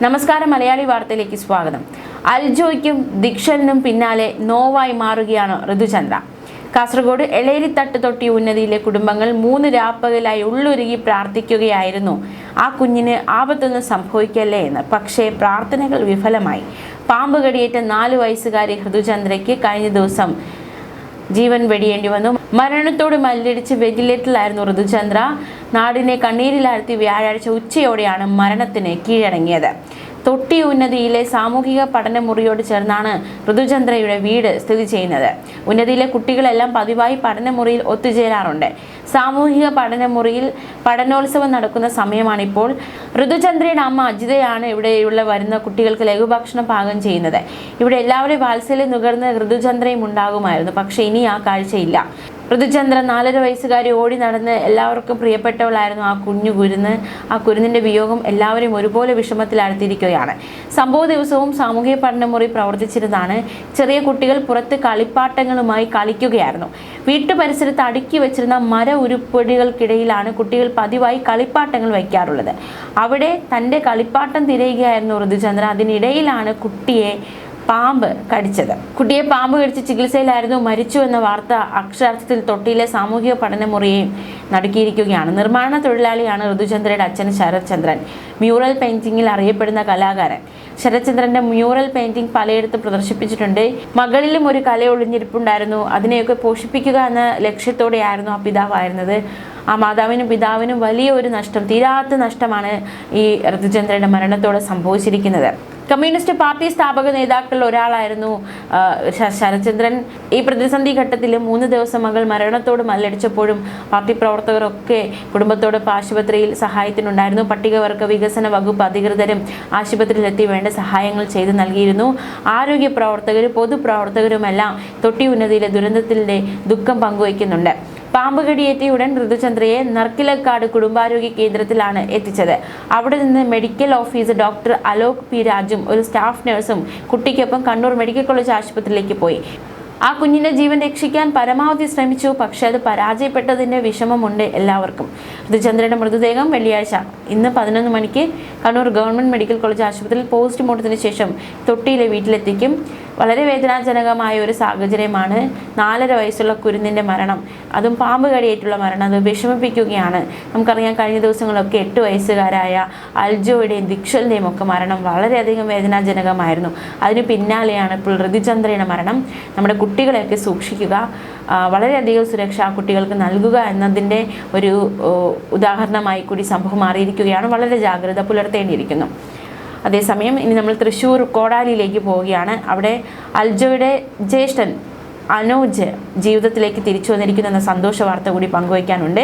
നമസ്കാരം മലയാളി വാർത്തയിലേക്ക് സ്വാഗതം. അൽജോയ്ക്കും ദിക്ഷലിനും പിന്നാലെ നോവായി മാറുകയാണ് ഋതുചന്ദ്ര. കാസർഗോഡ് എളേരിത്തട്ട് തൊട്ടി ഉന്നതിയിലെ കുടുംബങ്ങൾ 3 രാപ്പകലായി ഉള്ളുരുകി പ്രാർത്ഥിക്കുകയായിരുന്നു ആ കുഞ്ഞിന് ആപത്തൊന്നും സംഭവിക്കല്ലേ എന്ന്. പക്ഷേ പ്രാർത്ഥനകൾ വിഫലമായി. പാമ്പ് കടിയേറ്റ 4 വയസ്സുകാരി ഋതുചന്ദ്രയ്ക്ക് കഴിഞ്ഞ ദിവസം ജീവൻ വെടിയേണ്ടി വന്നു. മരണത്തോട് മല്ലിടിച്ച് വെന്റിലേറ്ററിലായിരുന്നു ഋതുചന്ദ്ര. നാടിനെ കണ്ണീരിലാഴ്ത്തി വ്യാഴാഴ്ച ഉച്ചയോടെയാണ് മരണത്തിന് കീഴടങ്ങിയത്. തൊട്ടി ഉന്നതിയിലെ സാമൂഹിക പഠനമുറിയോട് ചേർന്നാണ് ഋതുചന്ദ്രയുടെ വീട് സ്ഥിതി ചെയ്യുന്നത്. ഉന്നതിയിലെ കുട്ടികളെല്ലാം പതിവായി പഠനമുറിയിൽ ഒത്തുചേരാറുണ്ട്. സാമൂഹിക പഠനമുറിയിൽ പഠനോത്സവം നടക്കുന്ന സമയമാണിപ്പോൾ. ഋതുചന്ദ്രയുടെ അമ്മ അജിതയാണ് ഇവിടെയുള്ള വരുന്ന കുട്ടികൾക്ക് ലഘുഭക്ഷണം പാകം ചെയ്യുന്നത്. ഇവിടെ എല്ലാവരും വാത്സല്യം നുകർന്ന് ഋതുചന്ദ്രയും ഉണ്ടാകുമായിരുന്നു. പക്ഷേ ഇനി ആ കാഴ്ചയില്ല. ഋതുചന്ദ്ര 4.5 വയസ്സുകാരി ഓടി നടന്ന് എല്ലാവർക്കും പ്രിയപ്പെട്ടവളായിരുന്നു ആ കുഞ്ഞു കുരുന്ന്. ആ കുരുന്നിന്റെ വിയോഗം എല്ലാവരും ഒരുപോലെ വിഷമത്തിലാഴ്ത്തിയിരിക്കുകയാണ്. സംഭവ ദിവസവും സാമൂഹിക പഠനമുറി പ്രവർത്തിച്ചിരുന്നതാണ്. ചെറിയ കുട്ടികൾ പുറത്ത് കളിപ്പാട്ടങ്ങളുമായി കളിക്കുകയായിരുന്നു. വീട്ടുപരിസരത്ത് അടുക്കി വെച്ചിരുന്ന മര ഉരുപ്പടികൾക്കിടയിലാണ് കുട്ടികൾ പതിവായി കളിപ്പാട്ടങ്ങൾ വയ്ക്കാറുള്ളത്. അവിടെ തൻ്റെ കളിപ്പാട്ടം തിരയുകയായിരുന്നു ഋതുചന്ദ്ര. അതിനിടയിലാണ് കുട്ടിയെ പാമ്പ് കടിച്ചത്. കുട്ടിയെ പാമ്പ് കടിച്ച് ചികിത്സയിലായിരുന്നു. മരിച്ചു എന്ന വാർത്ത അക്ഷരാർത്ഥത്തിൽ തൊട്ടിയിലെ സാമൂഹിക പഠനമുറിയെയും നടുക്കിയിരിക്കുകയാണ്. നിർമ്മാണ തൊഴിലാളിയാണ് ഋതുചന്ദ്രയുടെ അച്ഛൻ ശരത്ചന്ദ്രൻ. മ്യൂറൽ പെയിന്റിങ്ങിൽ അറിയപ്പെടുന്ന കലാകാരൻ. ശരത്ചന്ദ്രന്റെ മ്യൂറൽ പെയിന്റിംഗ് പലയിടത്തും പ്രദർശിപ്പിച്ചിട്ടുണ്ട്. മകളിലും ഒരു കല ഒളിഞ്ഞിരിപ്പുണ്ടായിരുന്നു. അതിനെയൊക്കെ പോഷിപ്പിക്കുക എന്ന ലക്ഷ്യത്തോടെയായിരുന്നു ആ പിതാവായിരുന്നത്. ആ മാതാവിനും പിതാവിനും വലിയ ഒരു നഷ്ടം, തീരാത്ത നഷ്ടമാണ് ഈ ഋതുചന്ദ്രയുടെ മരണത്തോടെ സംഭവിച്ചിരിക്കുന്നത്. കമ്മ്യൂണിസ്റ്റ് പാർട്ടി സ്ഥാപക നേതാക്കളിൽ ഒരാളായിരുന്നു ശരത്ചന്ദ്രൻ. ഈ പ്രതിസന്ധി ഘട്ടത്തിൽ 3 ദിവസം മകൾ മരണത്തോട് മല്ലടിച്ചപ്പോഴും പാർട്ടി പ്രവർത്തകരൊക്കെ കുടുംബത്തോടൊപ്പം ആശുപത്രിയിൽ സഹായത്തിനുണ്ടായിരുന്നു. പട്ടികവർഗ വികസന വകുപ്പ് അധികൃതരും ആശുപത്രിയിലെത്തി വേണ്ട സഹായങ്ങൾ ചെയ്തു നൽകിയിരുന്നു. ആരോഗ്യ പ്രവർത്തകരും പൊതുപ്രവർത്തകരുമെല്ലാം തൊട്ടി ഉന്നതിയിലെ ദുരന്തത്തിൻ്റെ ദുഃഖം പങ്കുവയ്ക്കുന്നുണ്ട്. പാമ്പ് കടിയേറ്റയുടൻ ഋതുചന്ദ്രയെ നർക്കിലക്കാട് കുടുംബാരോഗ്യ കേന്ദ്രത്തിലാണ് എത്തിച്ചത്. അവിടെ നിന്ന് medical officer doctor Alok P രാജും ഒരു സ്റ്റാഫ് നഴ്സും കുട്ടിക്കൊപ്പം കണ്ണൂർ മെഡിക്കൽ കോളേജ് ആശുപത്രിയിലേക്ക് പോയി. ആ കുഞ്ഞിൻ്റെ ജീവൻ രക്ഷിക്കാൻ പരമാവധി ശ്രമിച്ചു. പക്ഷേ അത് പരാജയപ്പെട്ടതിൻ്റെ വിഷമമുണ്ട് എല്ലാവർക്കും. ഋതുചന്ദ്രയുടെ മൃതദേഹം വെള്ളിയാഴ്ച ഇന്ന് 11 മണിക്ക് കണ്ണൂർ ഗവൺമെൻറ് മെഡിക്കൽ കോളേജ് ആശുപത്രിയിൽ പോസ്റ്റ്മോർട്ടത്തിന് ശേഷം തൊട്ടിയിലെ വീട്ടിലെത്തിക്കും. വളരെ വേദനാജനകമായ ഒരു സാഹചര്യമാണ് 4.5 വയസ്സുള്ള കുരുന്നിൻ്റെ മരണം. അതും പാമ്പ് കടിയേറ്റുള്ള മരണം. അത് വിഷമിപ്പിക്കുകയാണ്. നമുക്കറിയാം, കഴിഞ്ഞ ദിവസങ്ങളൊക്കെ 8 വയസ്സുകാരായ അൽജോയുടെയും ദിക്ഷലിൻ്റെയും ഒക്കെ മരണം വളരെയധികം വേദനാജനകമായിരുന്നു. അതിന് പിന്നാലെയാണ് ഇപ്പോൾ ഋതുചന്ദ്രയുടെ മരണം. നമ്മുടെ കുട്ടികളെയൊക്കെ സൂക്ഷിക്കുക, വളരെയധികം സുരക്ഷ കുട്ടികൾക്ക് നൽകുക എന്നതിൻ്റെ ഒരു ഉദാഹരണമായി കൂടി സംഭവം മാറിയിരിക്കുകയാണ്. വളരെ ജാഗ്രത പുലർത്തേണ്ടിയിരിക്കുന്നു. അതേസമയം ഇനി നമ്മൾ തൃശ്ശൂർ കോടാലിയിലേക്ക് പോവുകയാണ്. അവിടെ അൽജോയുടെ ജ്യേഷ്ഠൻ അനോജ് ജീവിതത്തിലേക്ക് തിരിച്ചു വന്നിരിക്കുന്നു എന്ന സന്തോഷ വാർത്ത കൂടി പങ്കുവയ്ക്കാനുണ്ട്.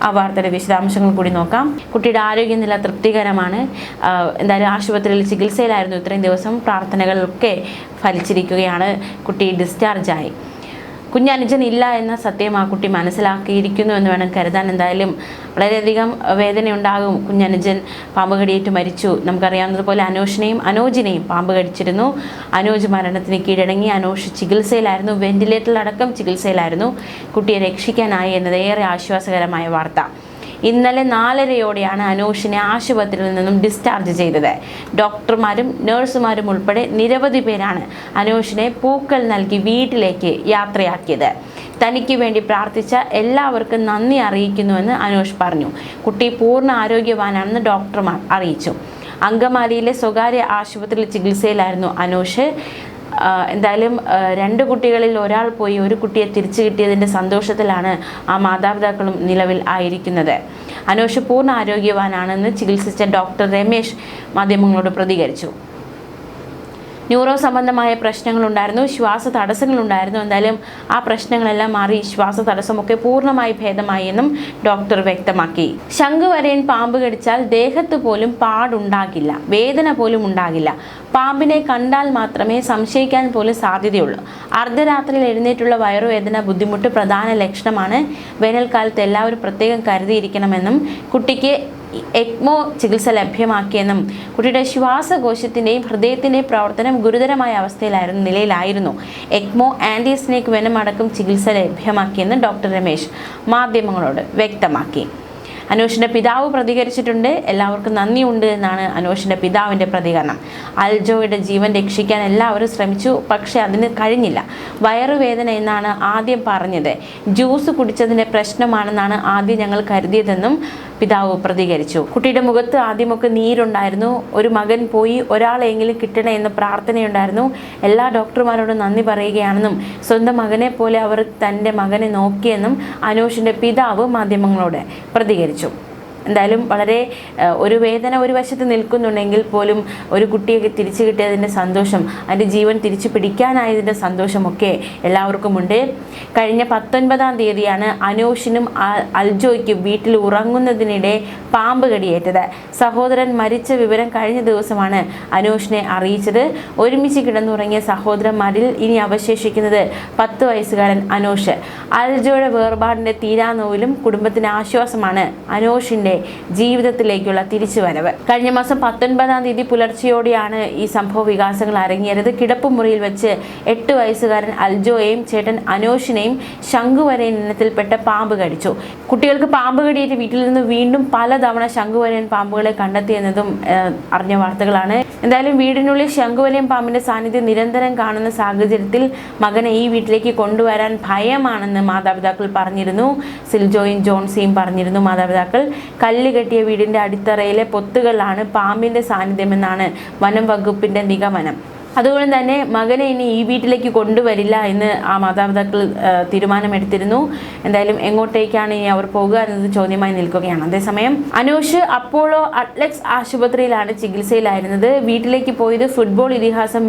ആ വാർത്തയുടെ വിശദാംശങ്ങൾ കൂടി നോക്കാം. കുട്ടിയുടെ ആരോഗ്യനില തൃപ്തികരമാണ്. എന്തായാലും ആശുപത്രിയിൽ ചികിത്സയിലായിരുന്നു ഇത്രയും ദിവസം. പ്രാർത്ഥനകളൊക്കെ ഫലിച്ചിരിക്കുകയാണ്. കുട്ടി ഡിസ്ചാർജായി. കുഞ്ഞനുജൻ ഇല്ല എന്ന സത്യം ആ കുട്ടി മനസ്സിലാക്കിയിരിക്കുന്നു എന്ന് വേണം കരുതാൻ. എന്തായാലും വളരെയധികം വേദനയുണ്ടാകും. കുഞ്ഞനുജൻ പാമ്പ് കടിയേറ്റ് മരിച്ചു. നമുക്കറിയാവുന്നതുപോലെ അനോജിനെയും പാമ്പ് കടിച്ചിരുന്നു. അനോജ് മരണത്തിന് കീഴടങ്ങി. അനോജ് ചികിത്സയിലായിരുന്നു, വെന്റിലേറ്ററിലടക്കം ചികിത്സയിലായിരുന്നു. കുട്ടിയെ രക്ഷിക്കാനായി എന്നത് ഏറെ ആശ്വാസകരമായ വാർത്ത. ഇന്നലെ 4:30 അനോഷിനെ ആശുപത്രിയിൽ നിന്നും ഡിസ്ചാർജ് ചെയ്തത്. ഡോക്ടർമാരും നഴ്സുമാരും ഉൾപ്പെടെ നിരവധി പേരാണ് അനോഷിനെ പൂക്കൾ നൽകി വീട്ടിലേക്ക് യാത്രയാക്കിയത്. തനിക്ക് വേണ്ടി പ്രാർത്ഥിച്ച എല്ലാവർക്കും നന്ദി അറിയിക്കുന്നുവെന്ന് അനോഷ് പറഞ്ഞു. കുട്ടി പൂർണ്ണ ആരോഗ്യവാനാണെന്ന് ഡോക്ടർമാർ അറിയിച്ചു. അങ്കമാലിയിലെ സ്വകാര്യ ആശുപത്രിയിൽ ചികിത്സയിലായിരുന്നു അനോഷ്. എന്തായാലും 2 കുട്ടികളിൽ ഒരാൾ പോയി ഒരു കുട്ടിയെ തിരിച്ചു കിട്ടിയതിൻ്റെ സന്തോഷത്തിലാണ് ആ മാതാപിതാക്കളും നിലവിൽ ആയിരിക്കുന്നത്. അനോഷ് പൂർണ്ണ ആരോഗ്യവാനാണെന്ന് ചികിത്സിച്ച ഡോക്ടർ രമേശ് മാധ്യമങ്ങളോട് പ്രതികരിച്ചു. ന്യൂറോ സംബന്ധമായ പ്രശ്നങ്ങളുണ്ടായിരുന്നു, ശ്വാസ തടസ്സങ്ങളുണ്ടായിരുന്നു. എന്തായാലും ആ പ്രശ്നങ്ങളെല്ലാം മാറി ശ്വാസ തടസ്സമൊക്കെ പൂർണ്ണമായി ഭേദമായി എന്നും ഡോക്ടർ വ്യക്തമാക്കി. ശംഖുവരയൻ പാമ്പ് കടിച്ചാൽ ദേഹത്ത് പോലും പാടുണ്ടാകില്ല, വേദന പോലും ഉണ്ടാകില്ല. പാമ്പിനെ കണ്ടാൽ മാത്രമേ സംശയിക്കാൻ പോലും സാധ്യതയുള്ളൂ. അർദ്ധരാത്രിയിൽ എഴുന്നേറ്റുള്ള വയറുവേദന, ബുദ്ധിമുട്ട് പ്രധാന ലക്ഷണമാണ്. വേനൽക്കാലത്ത് എല്ലാവരും പ്രത്യേകം കരുതിയിരിക്കണമെന്നും കുട്ടിക്ക് എക്മോ ചികിത്സ ലഭ്യമാക്കിയെന്നും കുട്ടിയുടെ ശ്വാസകോശത്തിൻ്റെയും ഹൃദയത്തിൻ്റെയും പ്രവർത്തനം ഗുരുതരമായ നിലയിലായിരുന്നു. എക്മോ, ആൻറ്റി സ്നേക്ക് വെനം അടക്കം ചികിത്സ ലഭ്യമാക്കിയെന്ന് ഡോക്ടർ രമേശ് മാധ്യമങ്ങളോട് വ്യക്തമാക്കി. അനൂഷിന്റെ പിതാവ് പ്രതികരിച്ചിട്ടുണ്ട്. എല്ലാവർക്കും നന്ദിയുണ്ട് എന്നാണ് അനൂഷിന്റെ പിതാവിന്റെ പ്രതികരണം. അൽജോയുടെ ജീവൻ രക്ഷിക്കാൻ എല്ലാവരും ശ്രമിച്ചു, പക്ഷെ അതിന് കഴിഞ്ഞില്ല. വയറുവേദന എന്നാണ് ആദ്യം പറഞ്ഞത്. ജ്യൂസ് കുടിച്ചതിന്റെ പ്രശ്നമാണെന്നാണ് ആദ്യം ഞങ്ങൾ കരുതിയതെന്നും പിതാവ് പ്രതികരിച്ചു. കുട്ടിയുടെ മുഖത്ത് ആദ്യമൊക്കെ നീരുണ്ടായിരുന്നു. ഒരു മകൻ പോയി, ഒരാളെങ്കിലും കിട്ടണേ എന്ന പ്രാർത്ഥനയുണ്ടായിരുന്നു. എല്ലാ ഡോക്ടർമാരോടും നന്ദി പറയുകയാണെന്നും സ്വന്തം മകനെ പോലെ അവർ തൻ്റെ മകനെ നോക്കിയെന്നും അനൂഷിൻ്റെ പിതാവ് മാധ്യമങ്ങളോട് പ്രതികരിച്ചു. എന്തായാലും വളരെ ഒരു വേദന ഒരു വശത്ത് നിൽക്കുന്നുണ്ടെങ്കിൽ പോലും ഒരു കുട്ടിയെ തിരിച്ചു കിട്ടിയതിൻ്റെ സന്തോഷം, അതിൻ്റെ ജീവൻ തിരിച്ചു പിടിക്കാനായതിൻ്റെ സന്തോഷമൊക്കെ എല്ലാവർക്കും ഉണ്ട്. കഴിഞ്ഞ 19-ാം തീയതിയാണ് അനൂഷിനും അൽജോയ്ക്കും വീട്ടിൽ ഉറങ്ങുന്നതിനിടെ പാമ്പ് കടിയേറ്റത്. സഹോദരൻ മരിച്ച വിവരം കഴിഞ്ഞ ദിവസമാണ് അനൂഷിനെ അറിയിച്ചത്. ഒരുമിച്ച് കിടന്നുറങ്ങിയ സഹോദരന്മാരിൽ ഇനി അവശേഷിക്കുന്നത് 10 വയസ്സുകാരൻ അനൂഷ്. അൽജോയുടെ വേർപാടിൻ്റെ തീരാനോവിലും കുടുംബത്തിന് ആശ്വാസമാണ് അനൂഷിൻ്റെ ജീവിതത്തിലേക്കുള്ള തിരിച്ചുവരവ്. കഴിഞ്ഞ മാസം 19-ാം തീയതി പുലർച്ചെയോടെയാണ് ഈ സംഭവ വികാസങ്ങൾ അരങ്ങേറിയത്. കിടപ്പുമുറിയിൽ വെച്ച് 8 വയസ്സുകാരൻ അൽജോയെയും ചേട്ടൻ അനൂഷിനെയും ശംഖുവരയൻ ഇനത്തിൽപ്പെട്ട പാമ്പ് കടിച്ചു. കുട്ടികൾക്ക് പാമ്പ് കടിയേറ്റ് വീട്ടിൽ നിന്ന് വീണ്ടും പലതവണ ശംഖുവരയൻ പാമ്പുകളെ കണ്ടെത്തിയെന്നതും അറിഞ്ഞ വാർത്തകളാണ്. എന്തായാലും വീടിനുള്ളിൽ ശംഖുവരയൻ പാമ്പിന്റെ സാന്നിധ്യം നിരന്തരം കാണുന്ന സാഹചര്യത്തിൽ മകനെ ഈ വീട്ടിലേക്ക് കൊണ്ടുവരാൻ ഭയമാണെന്ന് മാതാപിതാക്കൾ പറഞ്ഞിരുന്നു. സിൽജോയും ജോൺസിയും പറഞ്ഞിരുന്നു. മാതാപിതാക്കൾ കല്ല് കെട്ടിയ വീടിന്റെ അടിത്തറയിലെ പൊത്തുകളിലാണ് പാമ്പിന്റെ സാന്നിധ്യമെന്നാണ് വനം വകുപ്പിന്റെ നിഗമനം. അതുകൊണ്ട് തന്നെ മകനെ ഇനി ഈ വീട്ടിലേക്ക് കൊണ്ടുവരില്ല എന്ന് ആ മാതാപിതാക്കൾ തീരുമാനമെടുത്തിരുന്നു. എന്തായാലും എങ്ങോട്ടേക്കാണ് ഇനി അവർ പോകുക എന്നത് ചോദ്യമായി നിൽക്കുകയാണ്. അതേസമയം അനൂഷ് അപ്പോളോ അറ്റ്ലക്സ് ആശുപത്രിയിലാണ് ചികിത്സയിലായിരുന്നത്. വീട്ടിലേക്ക് പോയത് ഫുട്ബോൾ ഇതിഹാസം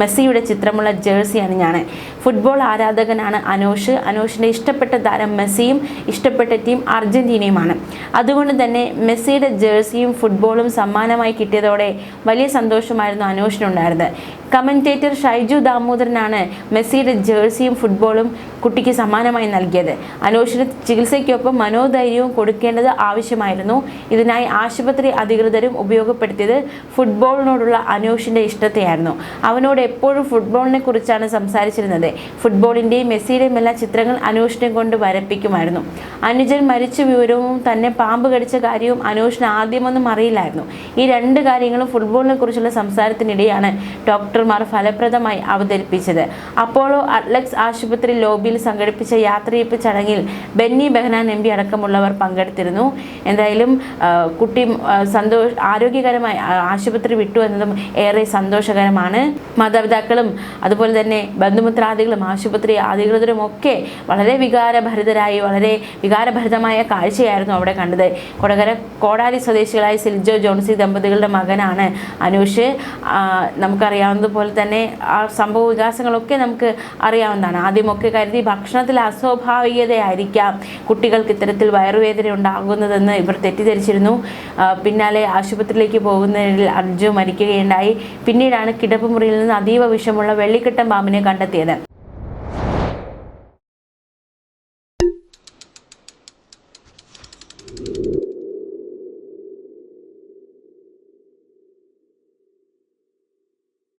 മെസ്സിയുടെ ചിത്രമുള്ള ജേഴ്സി അണിഞ്ഞാണ്. ഫുട്ബോൾ ആരാധകനാണ് അനൂഷ്. അനൂഷിന്റെ ഇഷ്ടപ്പെട്ട താരം മെസ്സിയും ഇഷ്ടപ്പെട്ട ടീം അർജന്റീനയുമാണ്. അതുകൊണ്ട് തന്നെ മെസ്സിയുടെ ജേഴ്സിയും ഫുട്ബോളും സമ്മാനമായി കിട്ടിയതോടെ വലിയ സന്തോഷമായിരുന്നു അനൂഷിനുണ്ടായിരുന്നത്. കമന്റേറ്റർ ഷൈജു ദാമോദരനാണ് മെസ്സിയുടെ ജേഴ്സിയും ഫുട്ബോളും കുട്ടിക്ക് സമ്മാനമായി നൽകിയത്. അനൂഷിന് ചികിത്സയ്ക്കൊപ്പം മനോധൈര്യവും കൊടുക്കേണ്ടത് ആവശ്യമായിരുന്നു. ഇതിനായി ആശുപത്രി അധികൃതരും ഉപയോഗപ്പെടുത്തിയത് ഫുട്ബോളിനോടുള്ള അനൂഷിന്റെ ഇഷ്ടത്തെയായിരുന്നു. അവനോട് എപ്പോഴും ഫുട്ബോളിനെ കുറിച്ചാണ് സംസാരിച്ചിരുന്നത്. ഫുട്ബോളിന്റെയും മെസ്സിയുടെയും എല്ലാ ചിത്രങ്ങൾ അനൂഷിനെ കൊണ്ട് വരപ്പിക്കുമായിരുന്നു. അനുജൻ മരിച്ച വിവരവും തന്നെ പാമ്പ് കടിച്ച കാര്യവും അനൂഷിന് ആദ്യമൊന്നും അറിയില്ലായിരുന്നു. ഈ 2 കാര്യങ്ങളും ഫുട്ബോളിനെ കുറിച്ചുള്ള സംസാരത്തിനിടെയാണ് ഡോക്ടർമാർ ഫലപ്രദമായി അവതരിപ്പിച്ചത്. അപ്പോളോ അറ്റ്ലക്സ് ആശുപത്രി ലോബിയിൽ സംഘടിപ്പിച്ച യാത്രയയപ്പ് ചടങ്ങിൽ ബെന്നി ബെഹനാൻ MP അടക്കമുള്ളവർ പങ്കെടുത്തിരുന്നു. എന്തായാലും കുട്ടി ആരോഗ്യകരമായി ആശുപത്രി വിട്ടു എന്നതും ഏറെ സന്തോഷകരമാണ്. മാതാപിതാക്കളും അതുപോലെ തന്നെ ബന്ധുമിത്രാദികളും ആശുപത്രി അധികൃതരും ഒക്കെ വളരെ വികാരഭരിതരായി, വളരെ വികാരഭരിതമായ കാഴ്ചയായിരുന്നു അവിടെ കണ്ടത്. കൊടകര കോടാലി സ്വദേശികളായ സിൽജോ ജോൺസി ദമ്പതികളുടെ മകനാണ് അനൂഷ്. നമുക്കറിയാവുന്നതുപോലെ തന്നെ ആ സംഭവ വികാസങ്ങളൊക്കെ നമുക്ക് അറിയാവുന്നതാണ്. ആദ്യമൊക്കെ കരുതി ഭക്ഷണത്തിൽ അസ്വാഭാവികതയായിരിക്കാം കുട്ടികൾക്ക് ഇത്തരത്തിൽ വയറുവേദന ഉണ്ടാകുന്നതെന്ന് ഇവർ തെറ്റിദ്ധരിച്ചിരുന്നു. പിന്നാലെ ആശുപത്രിയിലേക്ക് പോകുന്നതിൽ അർജു മരിക്കുകയുണ്ടായി. പിന്നീടാണ് കിടപ്പുമുറിയിൽ നിന്ന് അതീവ വിഷമുള്ള വെള്ളിക്കെട്ടൻ പാമ്പിനെ കണ്ടെത്തിയത്.